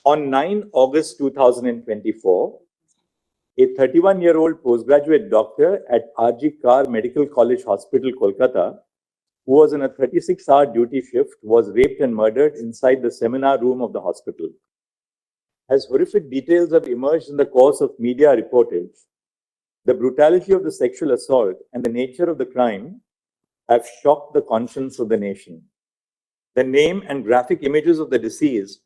On 9 August 2024, a 31-year-old postgraduate doctor at R.G. Kar Medical College Hospital, Kolkata, who was on a 36-hour duty shift, was raped and murdered inside the seminar room of the hospital. As horrific details have emerged in the course of media reportage, the brutality of the sexual assault and the nature of the crime have shocked the conscience of the nation. The name and graphic images of the deceased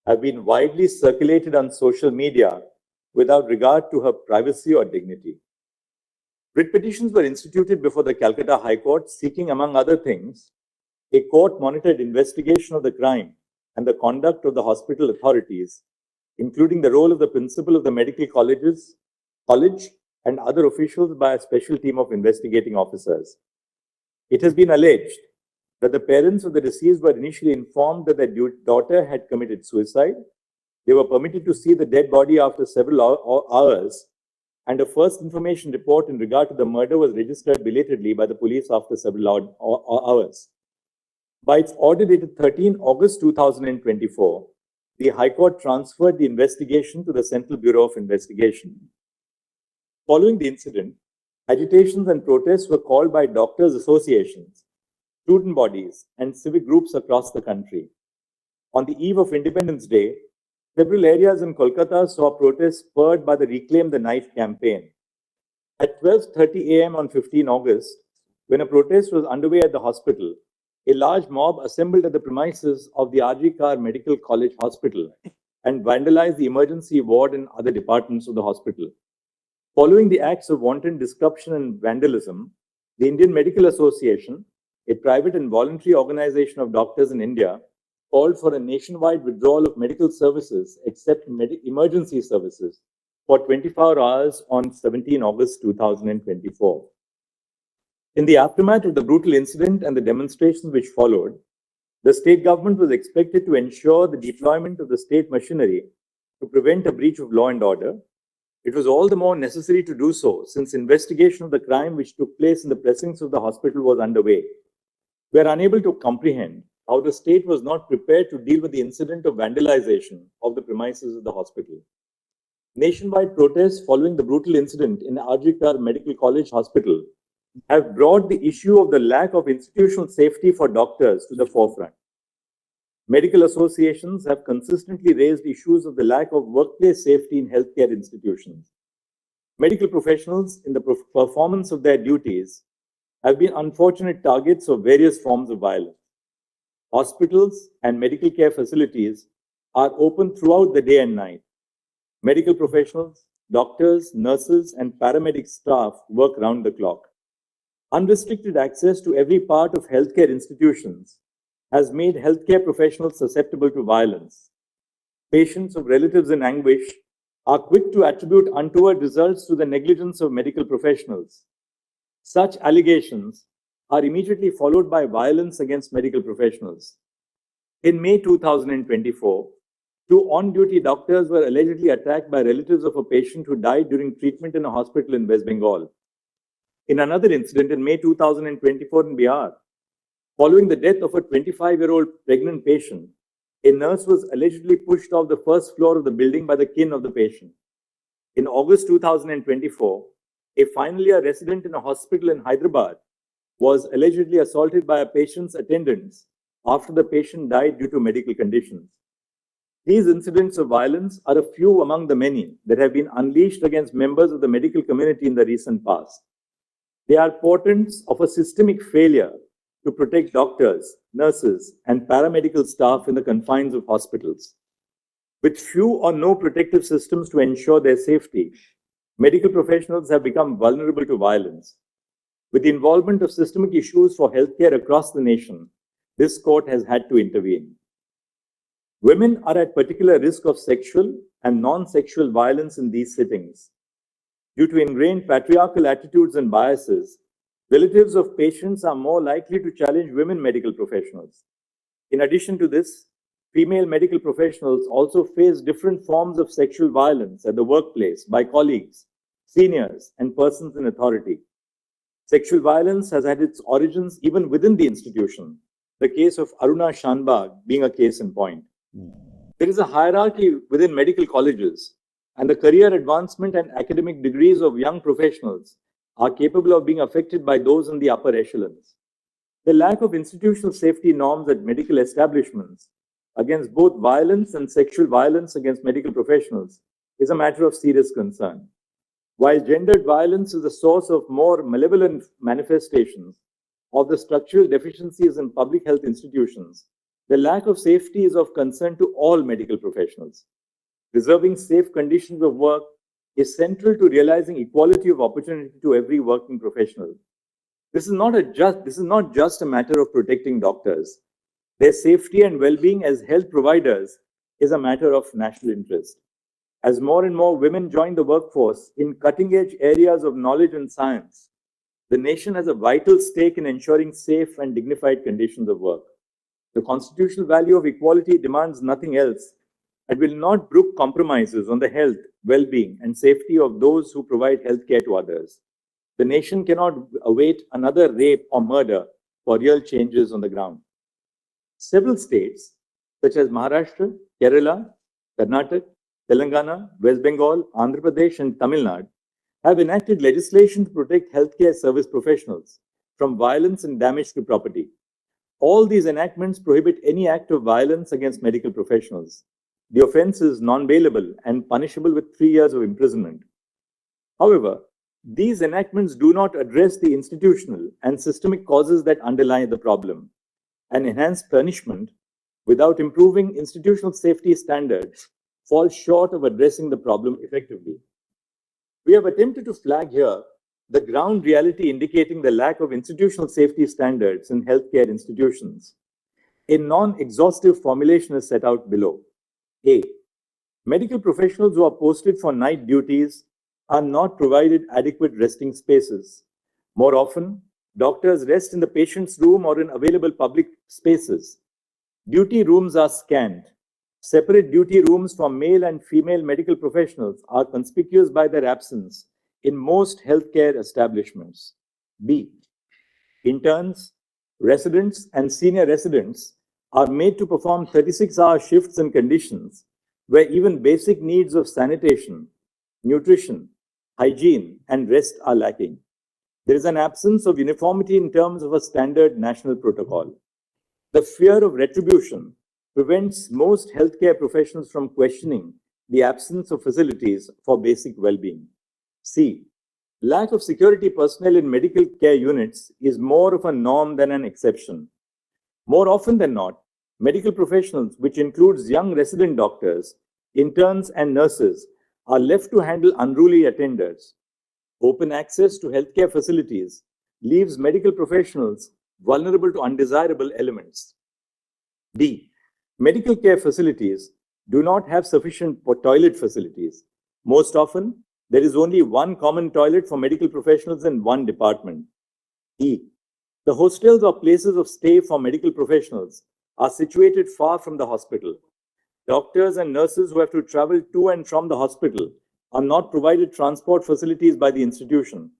have been widely circulated on social media without regard to her privacy or dignity. Writ petitions were instituted before the Calcutta High Court seeking, among other things, a court-monitored investigation of the crime and the conduct of the hospital authorities, including the role of the principal of the medical college and other officials by a special team of investigating officers. It has been alleged that the parents of the deceased were initially informed that their daughter had committed suicide. They were permitted to see the dead body after several hours, and a first information report in regard to the murder was registered belatedly by the police after several hours. By its order dated 13 August 2024, the High Court transferred the investigation to the Central Bureau of Investigation. Following the incident, agitations and protests were called by doctors' associations, student bodies, and civic groups across the country. On the eve of Independence Day, several areas in Kolkata saw protests spurred by the Reclaim the Knife campaign. At 12:30 a.m. on 15 August, when a protest was underway at the hospital, a large mob assembled at the premises of the R.G. Kar Medical College Hospital and vandalized the emergency ward and other departments of the hospital. Following the acts of wanton disruption and vandalism, the Indian Medical Association, a private and voluntary organization of doctors in India, called for a nationwide withdrawal of medical services except emergency services for 24 hours on 17 August 2024. In the aftermath of the brutal incident and the demonstrations which followed, the state government was expected to ensure the deployment of the state machinery to prevent a breach of law and order. It was all the more necessary to do so since investigation of the crime which took place in the precincts of the hospital was underway. We are unable to comprehend how the state was not prepared to deal with the incident of vandalization of the premises of the hospital. Nationwide protests following the brutal incident in R.G. Kar Medical College Hospital have brought the issue of the lack of institutional safety for doctors to the forefront. Medical associations have consistently raised issues of the lack of workplace safety in healthcare institutions. Medical professionals, in the performance of their duties, have been unfortunate targets of various forms of violence. Hospitals and medical care facilities are open throughout the day and night. Medical professionals, doctors, nurses, and paramedic staff work round the clock. Unrestricted access to every part of healthcare institutions has made healthcare professionals susceptible to violence. Patients of relatives in anguish are quick to attribute untoward results to the negligence of medical professionals. Such allegations are immediately followed by violence against medical professionals. In May 2024, two on-duty doctors were allegedly attacked by relatives of a patient who died during treatment in a hospital in West Bengal. In another incident in May 2024 in Bihar, following the death of a 25-year-old pregnant patient, a nurse was allegedly pushed off the first floor of the building by the kin of the patient. In August 2024, a final year resident in a hospital in Hyderabad was allegedly assaulted by a patient's attendants after the patient died due to medical conditions. These incidents of violence are a few among the many that have been unleashed against members of the medical community in the recent past. They are portents of a systemic failure to protect doctors, nurses, and paramedical staff in the confines of hospitals. With few or no protective systems to ensure their safety, medical professionals have become vulnerable to violence. With the involvement of systemic issues for healthcare across the nation, this court has had to intervene. Women are at particular risk of sexual and non-sexual violence in these settings. Due to ingrained patriarchal attitudes and biases, relatives of patients are more likely to challenge women medical professionals. In addition to this, female medical professionals also face different forms of sexual violence at the workplace by colleagues, seniors, and persons in authority. Sexual violence has had its origins even within the institution, the case of Aruna Shanbag being a case in point. There is a hierarchy within medical colleges, and the career advancement and academic degrees of young professionals are capable of being affected by those in the upper echelons. The lack of institutional safety norms at medical establishments against both violence and sexual violence against medical professionals is a matter of serious concern. While gendered violence is the source of more malevolent manifestations of the structural deficiencies in public health institutions, the lack of safety is of concern to all medical professionals. Preserving safe conditions of work is central to realizing equality of opportunity to every working professional. This is not just a matter of protecting doctors. Their safety and well-being as health providers is a matter of national interest. As more and more women join the workforce in cutting-edge areas of knowledge and science, the nation has a vital stake in ensuring safe and dignified conditions of work. The constitutional value of equality demands nothing else and will not brook compromises on the health, well-being, and safety of those who provide healthcare to others. The nation cannot await another rape or murder for real changes on the ground. Several states, such as Maharashtra, Kerala, Karnataka, Telangana, West Bengal, Andhra Pradesh, and Tamil Nadu, have enacted legislation to protect healthcare service professionals from violence and damage to property. All these enactments prohibit any act of violence against medical professionals. The offense is non-bailable and punishable with 3 years of imprisonment. However, these enactments do not address the institutional and systemic causes that underlie the problem, and enhanced punishment without improving institutional safety standards falls short of addressing the problem effectively. We have attempted to flag here the ground reality indicating the lack of institutional safety standards in healthcare institutions. A non-exhaustive formulation is set out below. A. Medical professionals who are posted for night duties are not provided adequate resting spaces. More often, doctors rest in the patient's room or in available public spaces. Duty rooms are scant. Separate duty rooms for male and female medical professionals are conspicuous by their absence in most healthcare establishments. B. Interns, residents, and senior residents are made to perform 36-hour shifts in conditions where even basic needs of sanitation, nutrition, hygiene, and rest are lacking. There is an absence of uniformity in terms of a standard national protocol. The fear of retribution prevents most healthcare professionals from questioning the absence of facilities for basic well-being. C. Lack of security personnel in medical care units is more of a norm than an exception. More often than not, medical professionals, which includes young resident doctors, interns, and nurses, are left to handle unruly attenders. Open access to healthcare facilities leaves medical professionals vulnerable to undesirable elements. D. Medical care facilities do not have sufficient toilet facilities. Most often, there is only one common toilet for medical professionals in one department. E. The hostels or places of stay for medical professionals are situated far from the hospital. Doctors and nurses who have to travel to and from the hospital are not provided transport facilities by the institution.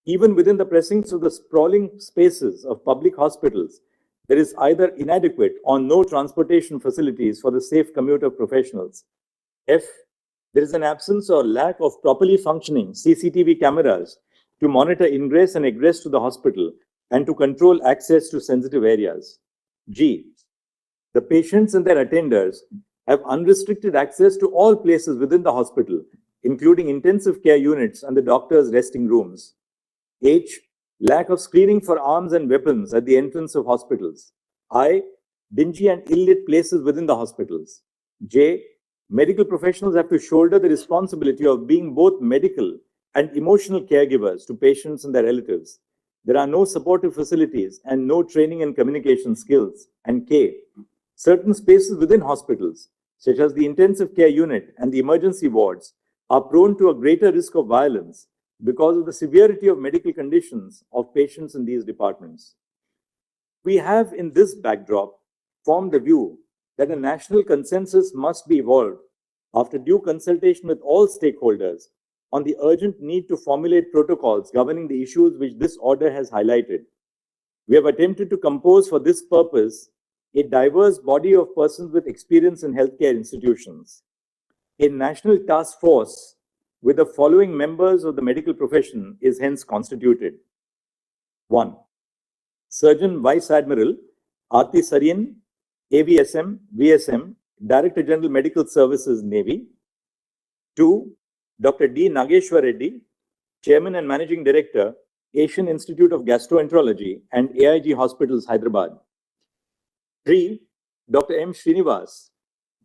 Even within the precincts of the sprawling spaces of public hospitals, there is either inadequate or no transportation facilities for the safe commute of professionals. F. There is an absence or lack of properly functioning CCTV cameras to monitor ingress and egress to the hospital and to control access to sensitive areas. G. The patients and their attenders have unrestricted access to all places within the hospital, including intensive care units and the doctor's resting rooms. H. Lack of screening for arms and weapons at the entrance of hospitals. I. Dingy and ill-lit places within the hospitals. J. Medical professionals have to shoulder the responsibility of being both medical and emotional caregivers to patients and their relatives. There are no supportive facilities and no training and communication skills. And K. Certain spaces within hospitals, such as the intensive care unit and the emergency wards, are prone to a greater risk of violence because of the severity of medical conditions of patients in these departments. We have, in this backdrop, formed the view that a national consensus must be evolved after due consultation with all stakeholders on the urgent need to formulate protocols governing the issues which this order has highlighted. We have attempted to compose for this purpose a diverse body of persons with experience in healthcare institutions. A national task force with the following members of the medical profession is hence constituted. 1. Surgeon Vice Admiral Aarti Saryan, AVSM, VSM, Director General Medical Services, Navy. 2. Dr. D. Nageshwar Reddy, Chairman and Managing Director, Asian Institute of Gastroenterology and AIG Hospitals, Hyderabad. 3. Dr. M. Srinivas,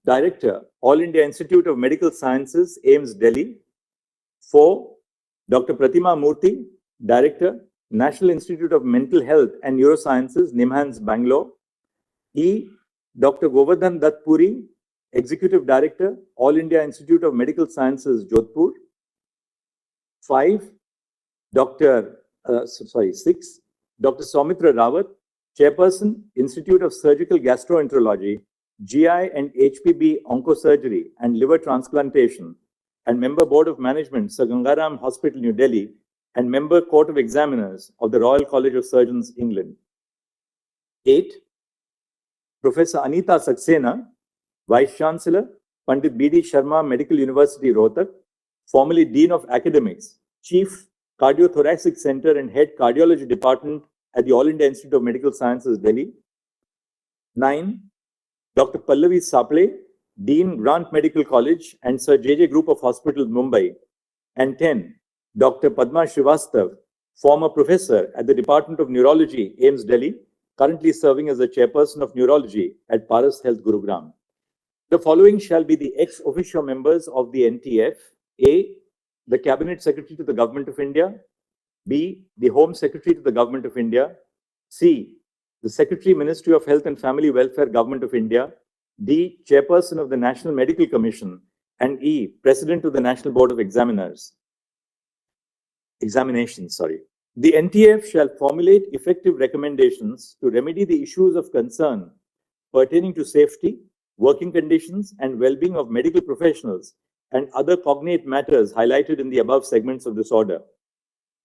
Director, All India Institute of Medical Sciences, AIIMS, Delhi. 4. Dr. Pratima Murthy, Director, National Institute of Mental Health and Neurosciences, NIMHANS, Bangalore. E. Dr. Govardhan Dutt Puri, Executive Director, All India Institute of Medical Sciences, Jodhpur. 5. 6. Dr. Soumitra Rawat, Chairperson, Institute of Surgical Gastroenterology, GI and HPB Oncosurgery and Liver Transplantation, and Member Board of Management, Sir Gangaram Hospital, New Delhi, and Member Court of Examiners of the Royal College of Surgeons, England. 8. Professor Anita Saxena, Vice Chancellor, Pandit B.D. Sharma Medical University, Rohtak, formerly Dean of Academics, Chief Cardiothoracic Center and Head Cardiology Department at the All India Institute of Medical Sciences, Delhi. 9. Dr. Pallavi Saple, Dean, Grant Medical College and Sir J.J. Group of Hospitals, Mumbai. And 10. Dr. Padma Srivastav, former professor at the Department of Neurology, AIIMS, Delhi, currently serving as the Chairperson of Neurology at Paras Health, Gurugram. The following shall be the ex officio members of the NTF. A. The Cabinet Secretary to the Government of India. B. The Home Secretary to the Government of India. C. The Secretary, Ministry of Health and Family Welfare, Government of India. D. Chairperson of the National Medical Commission. And E. President of the National Board of Examinations. The NTF shall formulate effective recommendations to remedy the issues of concern pertaining to safety, working conditions, and well-being of medical professionals and other cognate matters highlighted in the above segments of this order.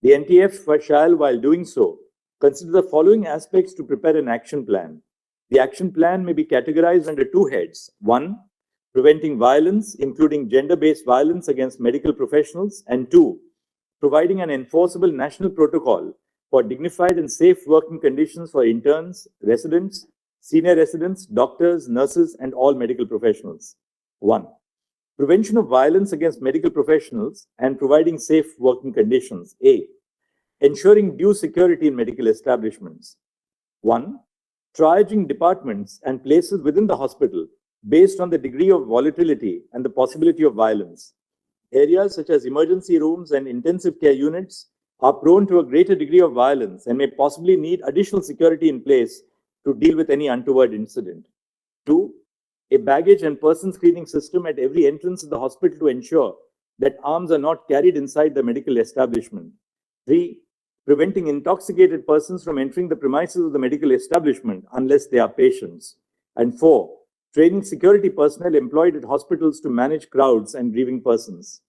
The NTF shall, while doing so, consider the following aspects to prepare an action plan. The action plan may be categorized under two heads. 1. Preventing violence, including gender-based violence against medical professionals. And 2. Providing an enforceable national protocol for dignified and safe working conditions for interns, residents, senior residents, doctors, nurses, and all medical professionals. 1. Prevention of violence against medical professionals and providing safe working conditions. A. Ensuring due security in medical establishments. 1. Triaging departments and places within the hospital based on the degree of volatility and the possibility of violence. Areas such as emergency rooms and intensive care units are prone to a greater degree of violence and may possibly need additional security in place to deal with any untoward incident. 2. A baggage and person screening system at every entrance of the hospital to ensure that arms are not carried inside the medical establishment. 3. Preventing intoxicated persons from entering the premises of the medical establishment unless they are patients. And 4. Training security personnel employed at hospitals to manage crowds and grieving persons.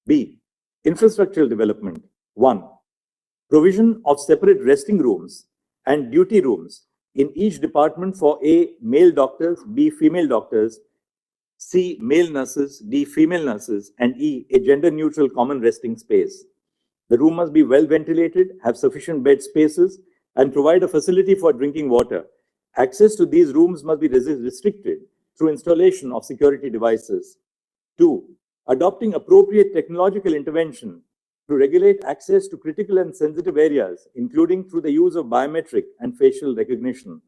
B. Infrastructural development. 1. Provision of separate resting rooms and duty rooms in each department for A. Male doctors, B. Female doctors, C. Male nurses, D. Female nurses, and E. A gender-neutral common resting space. The room must be well ventilated, have sufficient bed spaces, and provide a facility for drinking water. Access to these rooms must be restricted through installation of security devices. 2. Adopting appropriate technological intervention to regulate access to critical and sensitive areas, including through the use of biometric and facial recognition.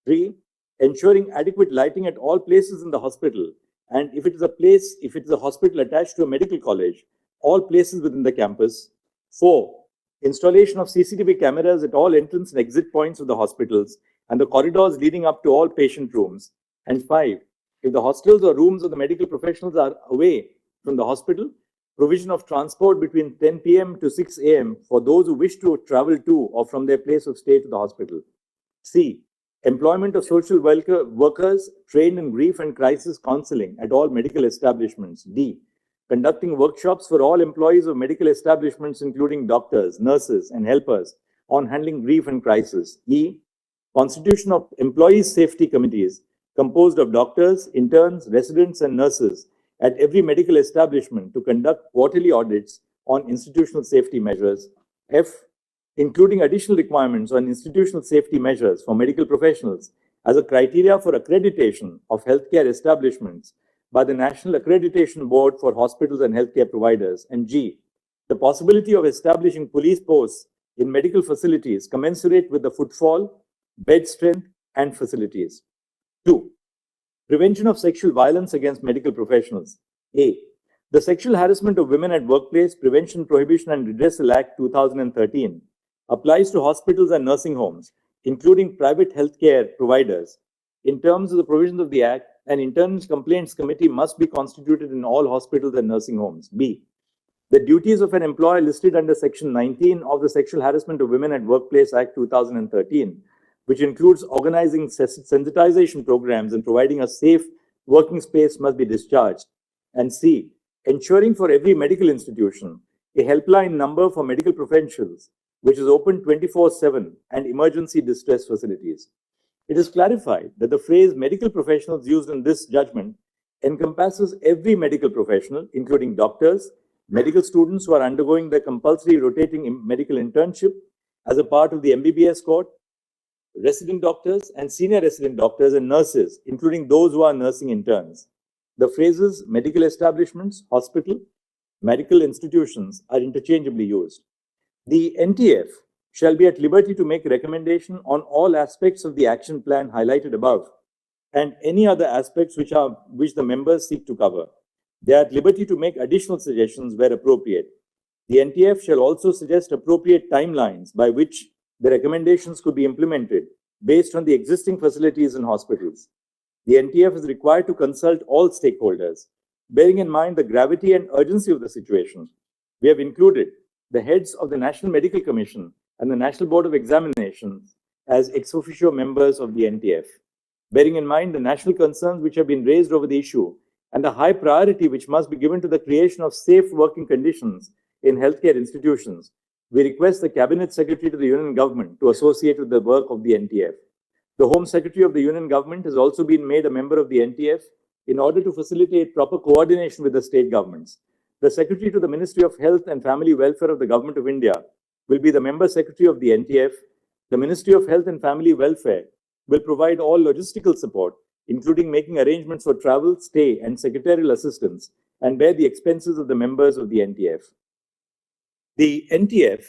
3. Ensuring adequate lighting at all places in the hospital, and if it is a hospital attached to a medical college, all places within the campus. 4. Installation of CCTV cameras at all entrance and exit points of the hospitals and the corridors leading up to all patient rooms. And 5. If the hostels or rooms of the medical professionals are away from the hospital, provision of transport between 10 p.m. to 6 a.m. for those who wish to travel to or from their place of stay to the hospital. C. Employment of social workers trained in grief and crisis counseling at all medical establishments. D. Conducting workshops for all employees of medical establishments, including doctors, nurses, and helpers, on handling grief and crisis. E. constitution of employees' safety committees composed of doctors, interns, residents, and nurses at every medical establishment to conduct quarterly audits on institutional safety measures. F, including additional requirements on institutional safety measures for medical professionals as a criteria for accreditation of healthcare establishments by the National Accreditation Board for Hospitals and Healthcare Providers. And G, the possibility of establishing police posts in medical facilities commensurate with the footfall, bed strength, and facilities. 2. Prevention of sexual violence against medical professionals. A. The Sexual Harassment of Women at Workplace Prevention, Prohibition and Redressal Act 2013 applies to hospitals and nursing homes, including private healthcare providers. In terms of the provisions of the Act, an internal complaints committee must be constituted in all hospitals and nursing homes. B. The duties of an employer listed under Section 19 of the Sexual Harassment of Women at Workplace Act 2013, which includes organizing sensitization programs and providing a safe working space, must be discharged. And C. Ensuring for every medical institution a helpline number for medical professionals, which is open 24/7, and emergency distress facilities. It is clarified that the phrase medical professionals used in this judgment encompasses every medical professional, including doctors, medical students who are undergoing their compulsory rotating medical internship as a part of the MBBS course, resident doctors and senior resident doctors, and nurses, including those who are nursing interns. The phrases medical establishments, hospital, medical institutions are interchangeably used. The NTF shall be at liberty to make recommendation on all aspects of the action plan highlighted above and any other aspects which the members seek to cover. They are at liberty to make additional suggestions where appropriate. The NTF shall also suggest appropriate timelines by which the recommendations could be implemented based on the existing facilities in hospitals. The NTF is required to consult all stakeholders. Bearing in mind the gravity and urgency of the situation, we have included the heads of the National Medical Commission and the National Board of Examinations as ex officio members of the NTF. Bearing in mind the national concerns which have been raised over the issue and the high priority which must be given to the creation of safe working conditions in healthcare institutions, we request the Cabinet Secretary to the Union Government to associate with the work of the NTF. The Home Secretary of the Union Government has also been made a member of the NTF in order to facilitate proper coordination with the state governments. The Secretary to the Ministry of Health and Family Welfare of the Government of India will be the Member Secretary of the NTF. The Ministry of Health and Family Welfare will provide all logistical support, including making arrangements for travel, stay, and secretarial assistance, and bear the expenses of the members of the NTF. The NTF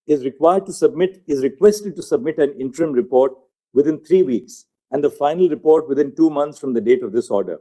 is requested to submit an interim report within 3 weeks and the final report within 2 months from the date of this order.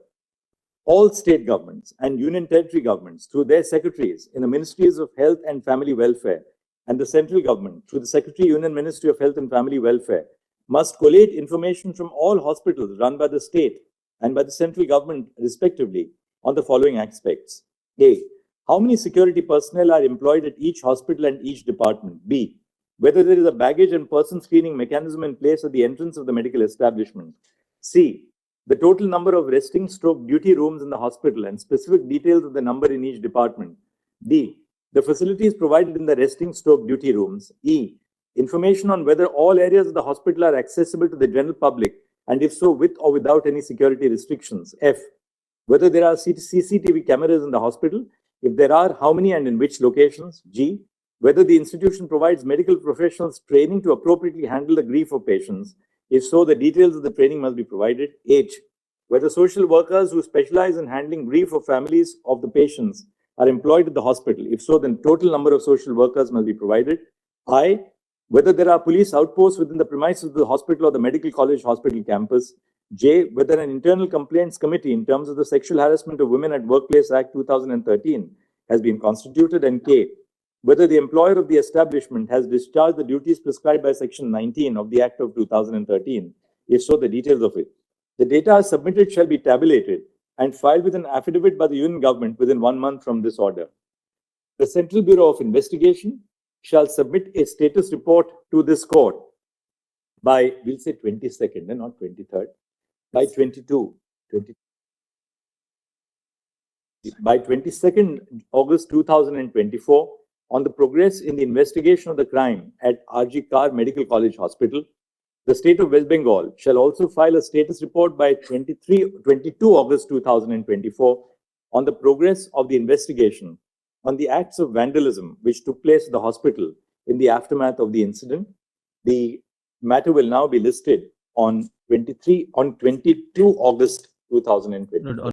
All state governments and union territory governments, through their secretaries in the Ministries of Health and Family Welfare, and the central government, through the Secretary Union Ministry of Health and Family Welfare, must collate information from all hospitals run by the state and by the central government, respectively, on the following aspects. A. How many security personnel are employed at each hospital and each department? B. Whether there is a baggage and person screening mechanism in place at the entrance of the medical establishment. C. The total number of resting/duty rooms in the hospital and specific details of the number in each department. D. The facilities provided in the resting/duty rooms. E. Information on whether all areas of the hospital are accessible to the general public, and if so, with or without any security restrictions. F. Whether there are CCTV cameras in the hospital. If there are, how many and in which locations? G. Whether the institution provides medical professionals training to appropriately handle the grief of patients. If so, the details of the training must be provided. H. Whether social workers who specialize in handling grief of families of the patients are employed at the hospital. If so, then total number of social workers must be provided. I. Whether there are police outposts within the premises of the hospital or the medical college hospital campus. J. Whether an internal complaints committee in terms of the Sexual Harassment of Women at Workplace Act 2013 has been constituted. And K. Whether the employer of the establishment has discharged the duties prescribed by Section 19 of the Act of 2013. If so, the details of it. The data submitted shall be tabulated and filed with an affidavit by the Union Government within 1 month from this order. The Central Bureau of Investigation shall submit a status report to this court by, we'll say 22nd and not 23rd, by 22nd August 2024 on the progress in the investigation of the crime at RG Kar Medical College Hospital. The state of West Bengal shall also file a status report by 22 August 2024 on the progress of the investigation on the acts of vandalism which took place at the hospital in the aftermath of the incident. The matter will now be listed on 22 August 2024.